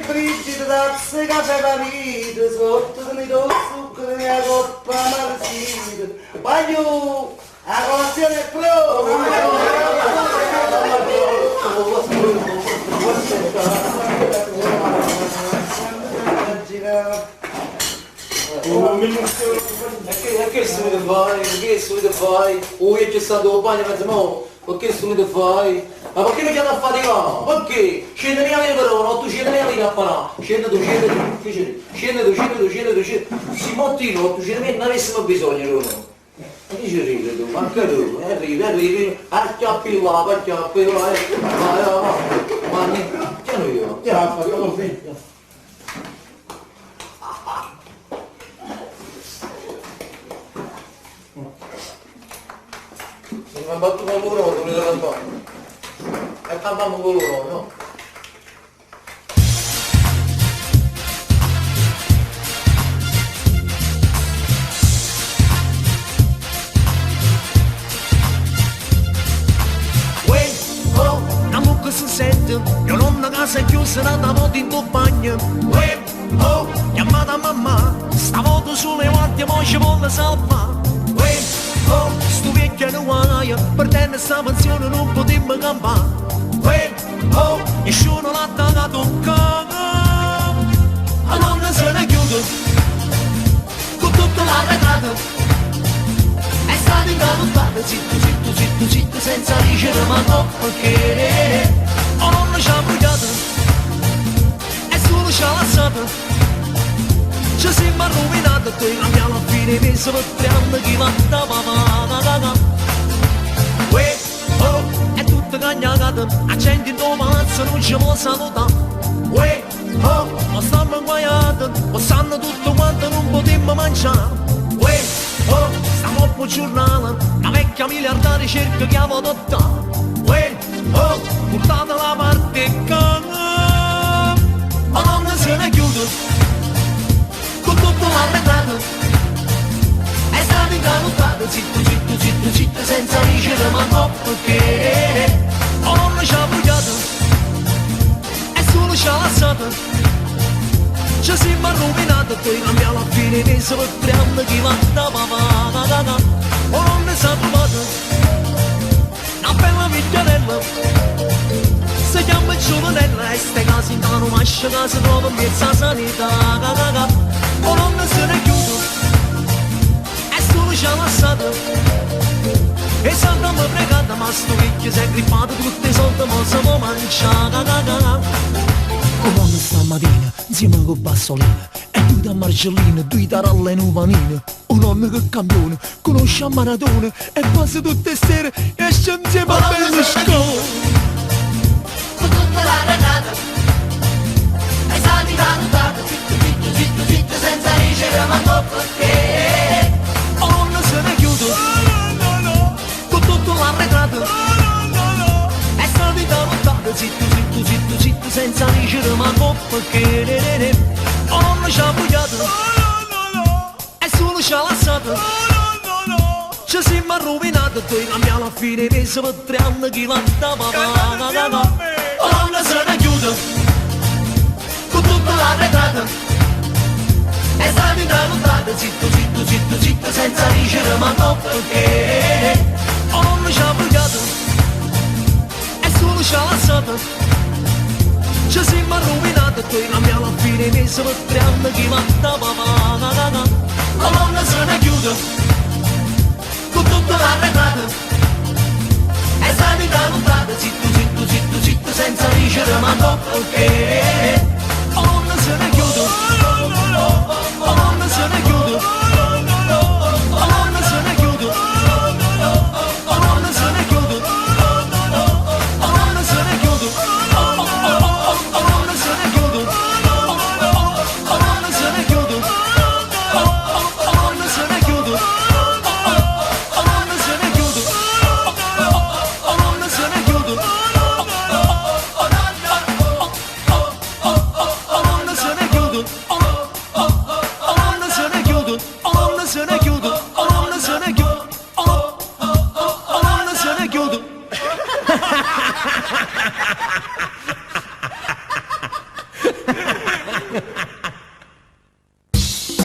friggito tazze caffè marito, sotto mi do zucchero nella coppa marcito. Voglio, la colazione è pronta! Che subito fai? Che subito fai? Io c'è stato un bagno mezzo mo, perché subito fai? Ma perché non chiamo a faticare? Perché? Scende mia lì però, non tu scende mia lì a parare. Scende tu, si mottino, tu scende non avessimo bisogno loro. Ma che ci ride tu? Anche tu, arrivi, acchiappi là, va, ma niente, chiamo io. Ti ha fatto così. Mi ha battuto con loro, dove devo andare? E campamo con loro, no? Una mucca si sente, mia nonna casa è chiusa da moto in tuo bagno. Chiamata mamma, stavolta sulle guardie mo ci vuole salvare. Sto vecchio non guaia, per te questa pensione non potremmo campare. Nessuno l'ha da toccare, la nonna se ne chiude, con tutta la retata. È stata incaducata, zitto, senza dicere ma no perché. La nonna ci ha bruciato, e solo ci ha lasciato. Ci siamo rovinati, poi abbiamo alla fine messo per 3 anni che va. È tutto cagnato, la gente in tuo palazzo non ci può salutare. Ma stanno guaiati, ma sanno tutto quanto non potremmo mangiare. Stiamo a giornale, la vecchia miliardaria cerca che avevo adottato. Portate la parte cana, ma non se ne chiude. Con tutto l'arretrato è stato incaducato, zitto, senza dicere ma no perché. La nonna ci ha bruciato e solo ci ha lasciato. Ci siamo rovinati, poi cambiamo alla fine messo per 3 anni che va da papà. La nonna si è trovata una bella migliorella, si chiama Giovanella, e ste case in mano mascia che si trova in mezzo alla sanità. La nonna se ne chiude e solo ci ha lasciato. E saltamo pregata, ma sto vecchio si è grippato tutti i soldi, ma si può mangiare. La nonna stamattina, insieme con Bassolina, e 2 da Marcellina, 2 taralle nuvanine. Un nonno che campione, conosce a Maradona, e passa tutte le sere e esce insieme a Berlusconi. Con tutta la renata è stata incaducata, zitto, senza ricevere ma no perché. La nonna se ne chiude, con tutto l'arretrato, è stata incaducata, zitto, senza ricevere ma no perché. La nonna ci ha bruciato e solo ci ha lasciato. Ci siamo rovinati, poi cambiamo alla fine messo per 3 anni che va da papà. La nonna se ne chiude, con tutta l'arretrata è stata incaducata, zitto, senza dicere ma no perché. La nonna ci ha bruciato e solo ci ha lasciato. Ci siamo rovinati, poi cambiamo alla fine messo per 3 anni che va da papà. La nonna se ne chiude, con tutta l'arretrata è stata incaducata, zitto, senza dicere ma no perché. La nonna se ne chiude, la nonna se ne chiude, la nonna se ne chiude, la nonna se ne chiude, la nonna se ne chiude, la nonna se ne chiude, la nonna se ne chiude, la nonna se ne chiude.